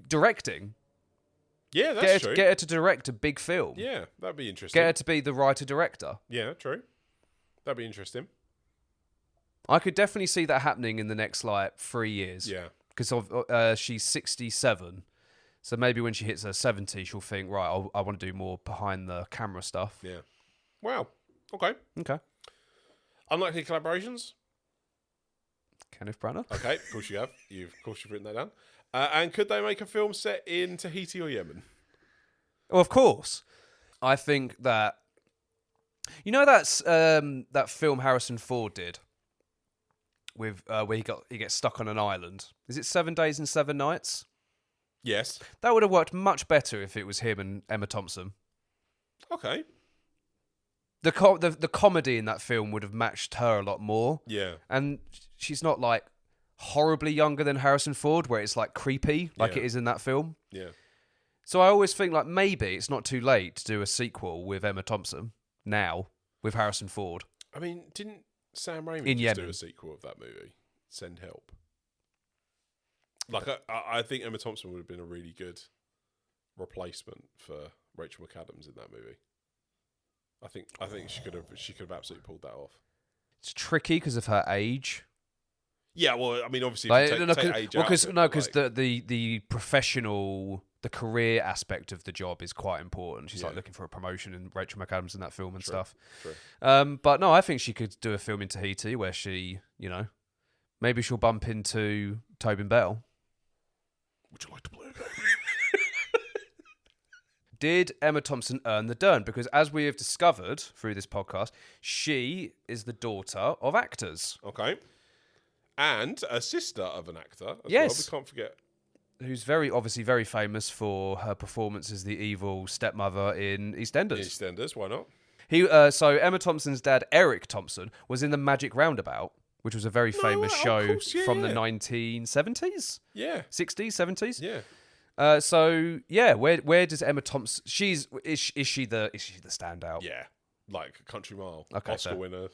directing. Yeah, that's true. Get her to direct a big film. Yeah, that'd be interesting. Get her to be the writer-director. Yeah, true. That'd be interesting. I could definitely see that happening in the next, 3 years. Yeah. Because she's 67. So maybe when she hits her 70, she'll think, right, I want to do more behind the camera stuff. Yeah. Wow. Okay. Okay. Unlikely collaborations? Kenneth Branagh? Okay, of course you have. Of course you've written that down. And could they make a film set in Tahiti or Yemen? Oh, of course. I think that... You know that film Harrison Ford did? With where he gets stuck on an island. Is it 7 Days and 7 Nights? Yes. That would have worked much better if it was him and Emma Thompson. Okay. The comedy in that film would have matched her a lot more. Yeah. And she's not like horribly younger than Harrison Ford, where it's like creepy, like it is in that film. Yeah. So I always think like maybe it's not too late to do a sequel with Emma Thompson now with Harrison Ford. I mean, didn't Sam Raimi In just do Yemen. a sequel of that movie? Send Help. Like, I think Emma Thompson would have been a really good replacement for Rachel McAdams in that movie. I think she could have absolutely pulled that off. It's tricky because of her age. Yeah, well, I mean, obviously, Like, if you take age out of it, because the professional, the career aspect of the job is quite important. She's like looking for a promotion, and Rachel McAdams in that film and stuff. True. But no, I think she could do a film in Tahiti where she, maybe she'll bump into Tobin Bell. Would you like to play a game? Did Emma Thompson earn the Dern? Because as we have discovered through this podcast, she is the daughter of actors. Okay. And a sister of an actor as Yes. well. We can't forget. Who's obviously very famous for her performance as the evil stepmother in EastEnders. EastEnders, why not? So Emma Thompson's dad, Eric Thompson, was in The Magic Roundabout, which was a very famous show from the 1970s? Yeah. 60s, 70s? Yeah. Where does Emma Thompson... Is she the standout? Yeah. Like Country Mile. Okay, Oscar winner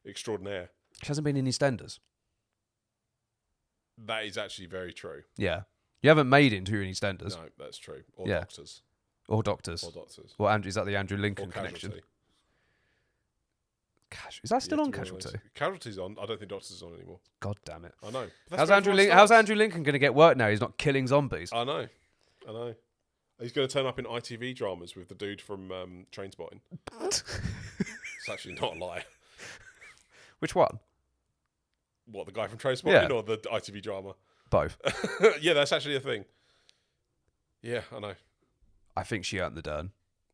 extraordinaire. She hasn't been in EastEnders. That is actually very true. Yeah. You haven't made it into in EastEnders. No, that's true. Or Yeah. Doctors. Or Doctors. Or Doctors. Well, Andrew, is that the Andrew Lincoln Or connection? Casualty. Is that still on To be Casualty? honest. Casualty's on. I don't think Doctors is on anymore. God damn it. I know. But How's that's Andrew, where everyone How's starts. Andrew Lincoln going to get work now? He's not killing zombies. I know. He's going to turn up in ITV dramas with the dude from Trainspotting. It's actually not a lie. Which one? What, the guy from Trainspotting Yeah. or the ITV drama? Both. Yeah, that's actually a thing. Yeah, I know. I think she earned the Dern.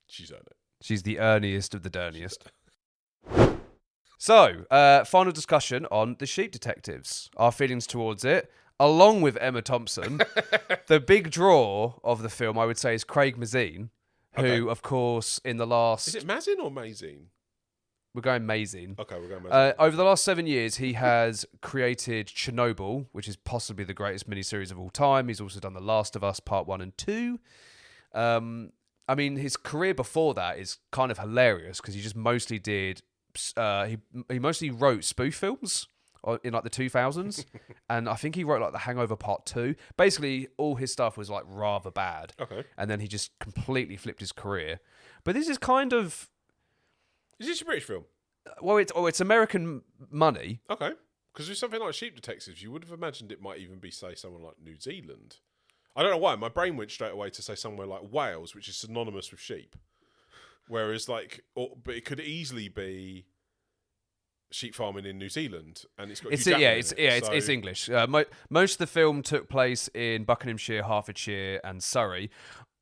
She's earned it. She's the earniest of the derniest. So, final discussion on The Sheep Detectives. Our feelings towards it, along with Emma Thompson. The big draw of the film, I would say, is Craig Mazin, who, of course, in the last... Is it Mazin or Mazin? We're going Mazin. Okay, we're going Mazin. Over the last 7 years, he has created Chernobyl, which is possibly the greatest miniseries of all time. He's also done The Last of Us Part 1 and 2. I mean, his career before that is kind of hilarious because he just mostly did... he mostly wrote spoof films in like the 2000s. And I think he wrote like The Hangover Part 2. Basically, all his stuff was like rather bad. Okay. And then he just completely flipped his career. But this is kind of... Is this a British film? Well, it's American money. Okay. Because with something like Sheep Detectives, you would have imagined it might even be, say, someone like New Zealand. I don't know why. My brain went straight away to say somewhere like Wales, which is synonymous with sheep. Whereas, but it could easily be sheep farming in New Zealand, and it's got Hugh Jackman in it, it's English. Most of the film took place in Buckinghamshire, Hertfordshire, and Surrey.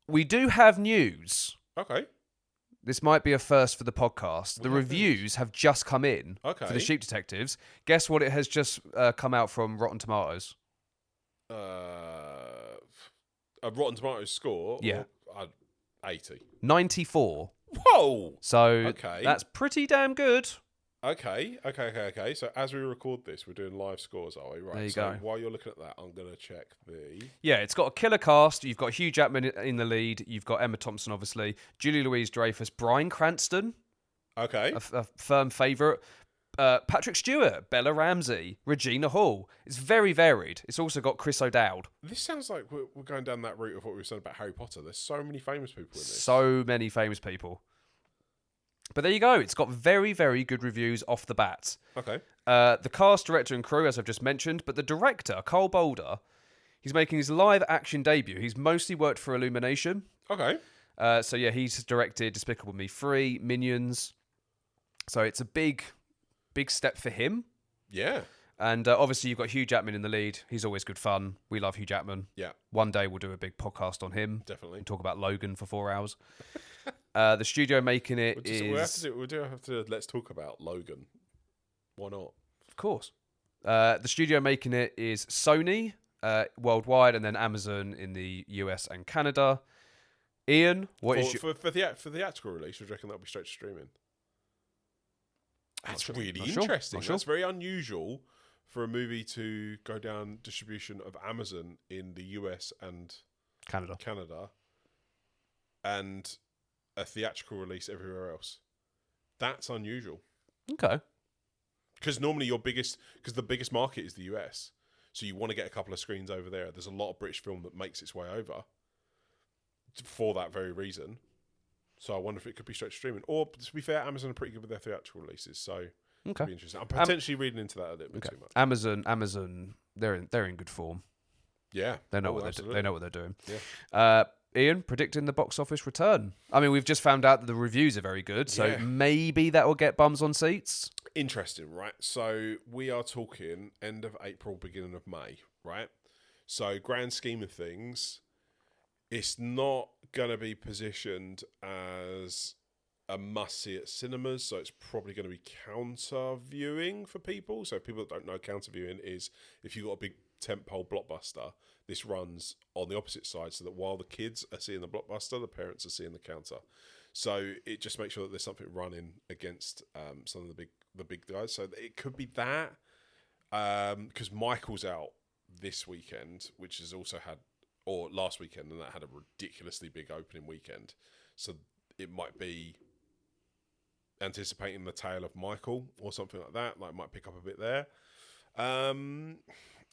We do have news. Okay. This might be a first for the podcast. The reviews have just come in for The Sheep Detectives. Guess what? It has just come out from Rotten Tomatoes. A Rotten Tomatoes score? Yeah. 80. 94. Whoa! So that's pretty damn good. Okay. So as we record this, we're doing live scores, are we? Right. There you so go. While you're looking at that, I'm going to check the... Yeah, it's got a killer cast. You've got Hugh Jackman in the lead. You've got Emma Thompson, obviously. Julie Louise-Dreyfus. Bryan Cranston. Okay. A firm favourite. Patrick Stewart. Bella Ramsey. Regina Hall. It's very varied. It's also got Chris O'Dowd. This sounds like we're going down that route of what we were saying about Harry Potter. There's so many famous people in this. So many famous people. But there you go. It's got very, very good reviews off the bat. Okay. The cast, director, and crew, as I've just mentioned. But the director, Carl Boulder, he's making his live action debut. He's mostly worked for Illumination. Okay. So yeah, he's directed Despicable Me 3, Minions. So it's a big step for him. Yeah. And obviously you've got Hugh Jackman in the lead. He's always good fun. We love Hugh Jackman. Yeah. One day we'll do a big podcast on him. Definitely. And talk about Logan for 4 hours. The studio making it we do have to let's talk about Logan. Why not? Of course. The studio making it is Sony worldwide, and then Amazon in the US and Canada. Ian, for theatrical release? Would you reckon that'll be straight to streaming? That's really interesting. That's very unusual for a movie to go down distribution of Amazon in the US and Canada, and a theatrical release everywhere else. That's unusual. Okay. Because normally the biggest market is the US, so you want to get a couple of screens over there. There's a lot of British film that makes its way over. for that very reason. So I wonder if it could be straight to streaming. Or, to be fair, Amazon are pretty good with their theatrical releases, so it could be interesting. I'm potentially reading into that a little bit too much. Amazon, they're in good form. Yeah. They know they know what they're doing. Yeah. Ian, predicting the box office return. I mean, we've just found out that the reviews are very good, so maybe that will get bums on seats. Interesting, right? So we are talking end of April, beginning of May, right? So grand scheme of things, it's not going to be positioned as a must-see at cinemas, so it's probably going to be counter-viewing for people. So people that don't know, counter-viewing is if you've got a big tentpole blockbuster, this runs on the opposite side, so that while the kids are seeing the blockbuster, the parents are seeing the counter. So it just makes sure that there's something running against some of the big guys. So it could be that, because Michael's out this weekend, which has also had, or last weekend, and that had a ridiculously big opening weekend. So it might be anticipating the tale of Michael or something like that. Like, might pick up a bit there.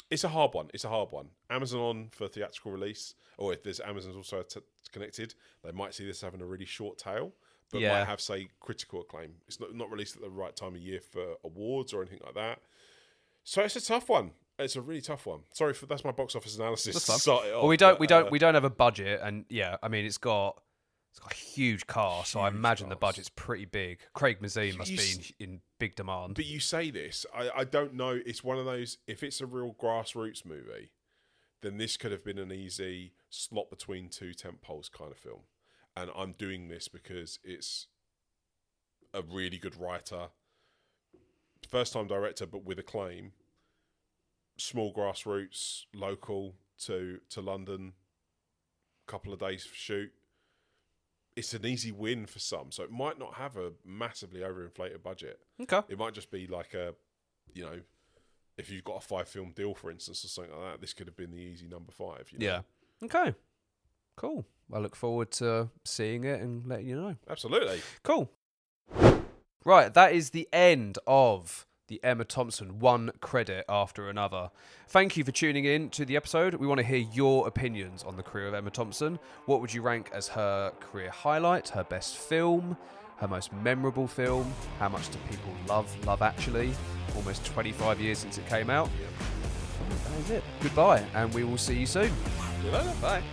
It's a hard one. Amazon on for theatrical release, or if there's Amazon's also connected, they might see this having a really short tail, but might have, say, critical acclaim. It's not released at the right time of year for awards or anything like that. So it's a tough one. It's a really tough one. Sorry, that's my box office analysis. To start it off, well, we don't have a budget, and I mean, it's got a huge cast, so I imagine the budget's pretty big. Craig Mazin must be in big demand. But you say this, I don't know. It's one of those, if it's a real grassroots movie, then this could have been an easy slot between two tentpoles kind of film. And I'm doing this because it's a really good writer, first-time director, but with acclaim, small grassroots, local to London, couple of days for shoot. It's an easy win for some, so it might not have a massively overinflated budget. Okay. It might just be like a, if you've got a 5-film deal, for instance, or something like that, this could have been the easy number 5. Yeah. Okay. Cool. I look forward to seeing it and letting you know. Absolutely. Cool. Right, that is the end of the Emma Thompson, one credit after another. Thank you for tuning in to the episode. We want to hear your opinions on the career of Emma Thompson. What would you rank as her career highlight, her best film, her most memorable film? How much do people love Love Actually? Almost 25 years since it came out. That is it. Goodbye, and we will see you soon. See you later. Bye.